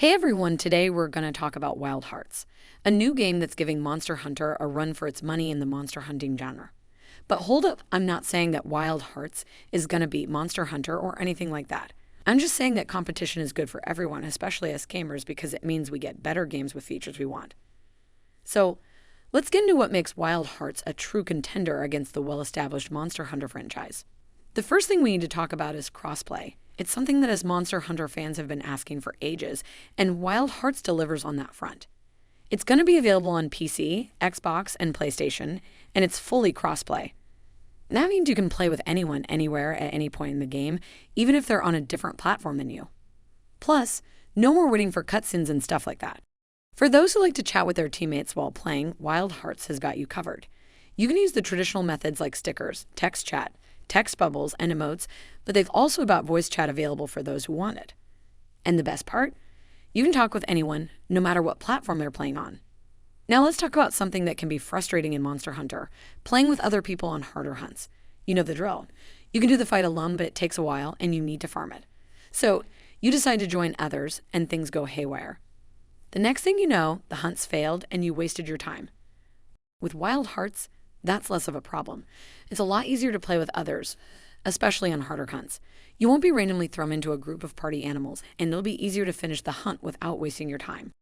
Hey everyone, today we're going to talk about Wild Hearts, a new game that's giving Monster Hunter a run for its money in the monster hunting genre. But hold up, I'm not saying that Wild Hearts is going to beat Monster Hunter or anything like that. I'm just saying that competition is good for everyone, especially us gamers, because it means we get better games with features we want. So, let's get into what makes Wild Hearts a true contender against the well-established Monster Hunter franchise. The first thing we need to talk about is crossplay. It's something that us Monster Hunter fans have been asking for ages, and Wild Hearts delivers on that front. It's going to be available on PC, Xbox, and PlayStation, and it's fully crossplay. That means you can play with anyone, anywhere, at any point in the game, even if they're on a different platform than you. Plus, no more waiting for cutscenes and stuff like that. For those who like to chat with their teammates while playing, Wild Hearts has got you covered. You can use the traditional methods like stickers, text chat, text bubbles, and emotes, but they've also got voice chat available for those who want it. And the best part? You can talk with anyone, no matter what platform they're playing on. Now let's talk about something that can be frustrating in Monster Hunter, playing with other people on harder hunts. You know the drill. You can do the fight alone, but it takes a while, and you need to farm it. So, you decide to join others, and things go haywire. The next thing you know, the hunt's failed, and you wasted your time. With Wild Hearts, that's less of a problem. It's a lot easier to play with others, especially on harder hunts. You won't be randomly thrown into a group of party animals, and it'll be easier to finish the hunt without wasting your time.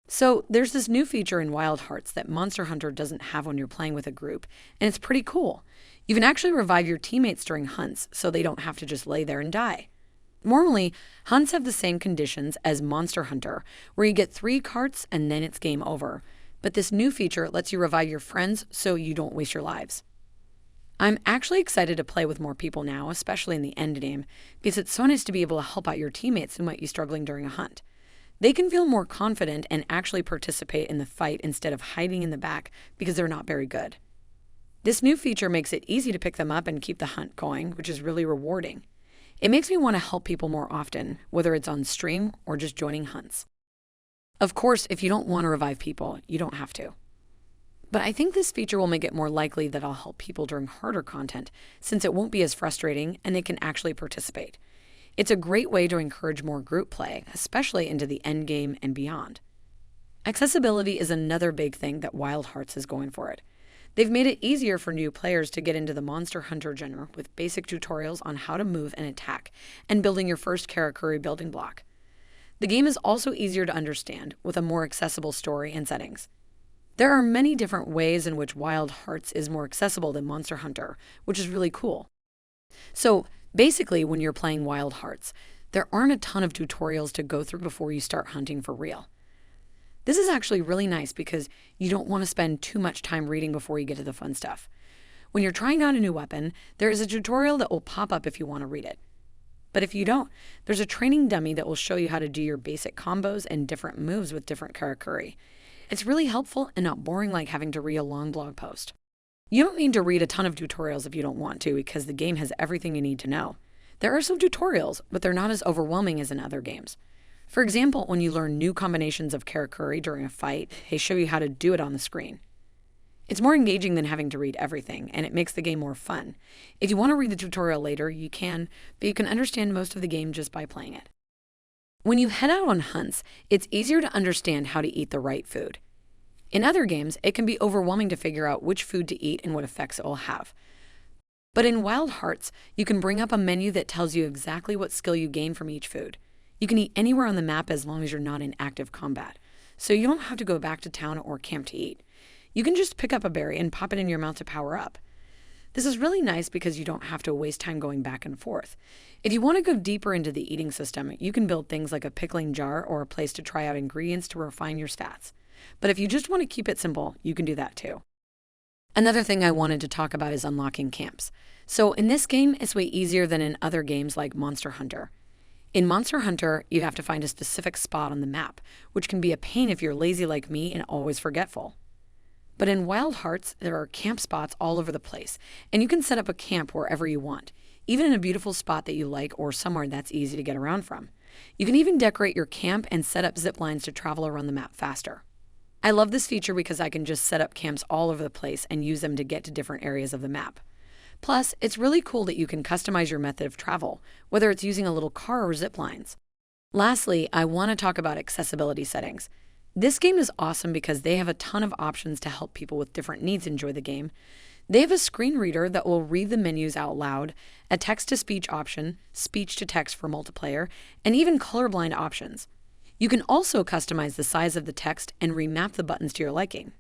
So, there's this new feature in Wild Hearts that Monster Hunter doesn't have when you're playing with a group, and it's pretty cool. You can actually revive your teammates during hunts, so they don't have to just lay there and die. Normally, hunts have the same conditions as Monster Hunter, where you get 3 carts and then it's game over. But this new feature lets you revive your friends so you don't waste your lives. I'm actually excited to play with more people now, especially in the endgame, because it's so nice to be able to help out your teammates who might be struggling during a hunt. They can feel more confident and actually participate in the fight instead of hiding in the back because they're not very good. This new feature makes it easy to pick them up and keep the hunt going, which is really rewarding. It makes me want to help people more often, whether it's on stream or just joining hunts. Of course, if you don't want to revive people, you don't have to. But I think this feature will make it more likely that I'll help people during harder content, since it won't be as frustrating and they can actually participate. It's a great way to encourage more group play, especially into the endgame and beyond. Accessibility is another big thing that Wild Hearts is going for it. They've made it easier for new players to get into the Monster Hunter genre with basic tutorials on how to move and attack, and building your first character building block. The game is also easier to understand, with a more accessible story and settings. There are many different ways in which Wild Hearts is more accessible than Monster Hunter, which is really cool. So, basically, when you're playing Wild Hearts, there aren't a ton of tutorials to go through before you start hunting for real. This is actually really nice because you don't want to spend too much time reading before you get to the fun stuff. When you're trying out a new weapon, there is a tutorial that will pop up if you want to read it. But if you don't, there's a training dummy that will show you how to do your basic combos and different moves with different karakuri. It's really helpful and not boring like having to read a long blog post. You don't need to read a ton of tutorials if you don't want to, because the game has everything you need to know. There are some tutorials, but they're not as overwhelming as in other games. For example, when you learn new combinations of karakuri during a fight, they show you how to do it on the screen. It's more engaging than having to read everything, and it makes the game more fun. If you want to read the tutorial later, you can, but you can understand most of the game just by playing it. When you head out on hunts, it's easier to understand how to eat the right food. In other games, it can be overwhelming to figure out which food to eat and what effects it will have. But in Wild Hearts, you can bring up a menu that tells you exactly what skill you gain from each food. You can eat anywhere on the map as long as you're not in active combat, so you don't have to go back to town or camp to eat. You can just pick up a berry and pop it in your mouth to power up. This is really nice because you don't have to waste time going back and forth. If you want to go deeper into the eating system, you can build things like a pickling jar or a place to try out ingredients to refine your stats. But if you just want to keep it simple, you can do that too. Another thing I wanted to talk about is unlocking camps. So in this game, it's way easier than in other games like Monster Hunter. In Monster Hunter, you have to find a specific spot on the map, which can be a pain if you're lazy like me and always forgetful. But in Wild Hearts, there are camp spots all over the place, and you can set up a camp wherever you want, even in a beautiful spot that you like or somewhere that's easy to get around from. You can even decorate your camp and set up zip lines to travel around the map faster. I love this feature because I can just set up camps all over the place and use them to get to different areas of the map. Plus, it's really cool that you can customize your method of travel, whether it's using a little car or zip lines. Lastly, I want to talk about accessibility settings. This game is awesome because they have a ton of options to help people with different needs enjoy the game. They have a screen reader that will read the menus out loud, a text-to-speech option, speech-to-text for multiplayer, and even colorblind options. You can also customize the size of the text and remap the buttons to your liking.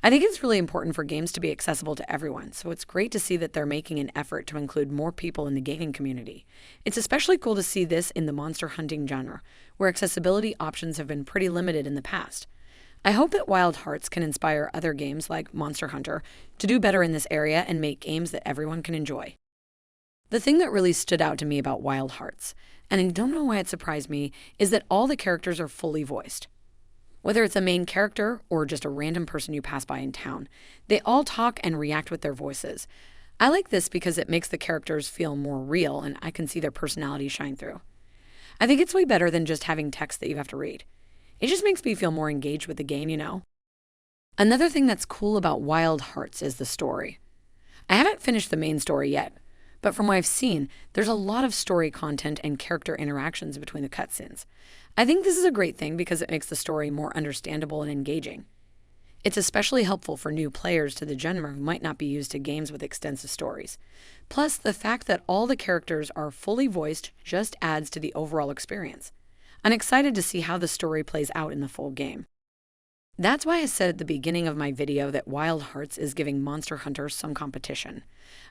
I think it's really important for games to be accessible to everyone, so it's great to see that they're making an effort to include more people in the gaming community. It's especially cool to see this in the monster hunting genre, where accessibility options have been pretty limited in the past. I hope that Wild Hearts can inspire other games like Monster Hunter to do better in this area and make games that everyone can enjoy. The thing that really stood out to me about Wild Hearts, and I don't know why it surprised me, is that all the characters are fully voiced. Whether it's a main character or just a random person you pass by in town, they all talk and react with their voices. I like this because it makes the characters feel more real and I can see their personality shine through. I think it's way better than just having text that you have to read. It just makes me feel more engaged with the game, you know? Another thing that's cool about Wild Hearts is the story. I haven't finished the main story yet, but from what I've seen, there's a lot of story content and character interactions between the cutscenes. I think this is a great thing because it makes the story more understandable and engaging. It's especially helpful for new players to the genre who might not be used to games with extensive stories. Plus, the fact that all the characters are fully voiced just adds to the overall experience. I'm excited to see how the story plays out in the full game. That's why I said at the beginning of my video that Wild Hearts is giving Monster Hunter some competition.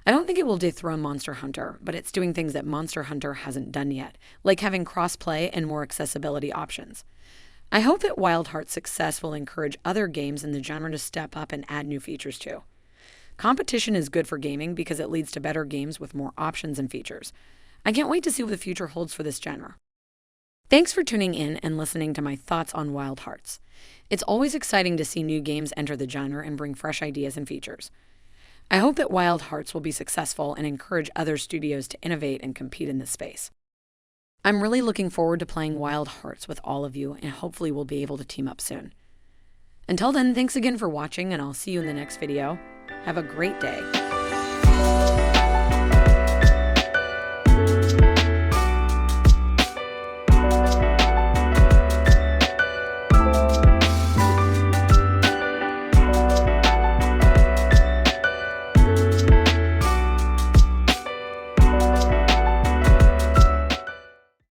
I don't think it will dethrone Monster Hunter, but it's doing things that Monster Hunter hasn't done yet, like having cross-play and more accessibility options. I hope that Wild Hearts' success will encourage other games in the genre to step up and add new features too. Competition is good for gaming because it leads to better games with more options and features. I can't wait to see what the future holds for this genre. Thanks for tuning in and listening to my thoughts on Wild Hearts. It's always exciting to see new games enter the genre and bring fresh ideas and features. I hope that Wild Hearts will be successful and encourage other studios to innovate and compete in this space. I'm really looking forward to playing Wild Hearts with all of you, and hopefully we'll be able to team up soon. Until then, thanks again for watching, and I'll see you in the next video. Have a great day.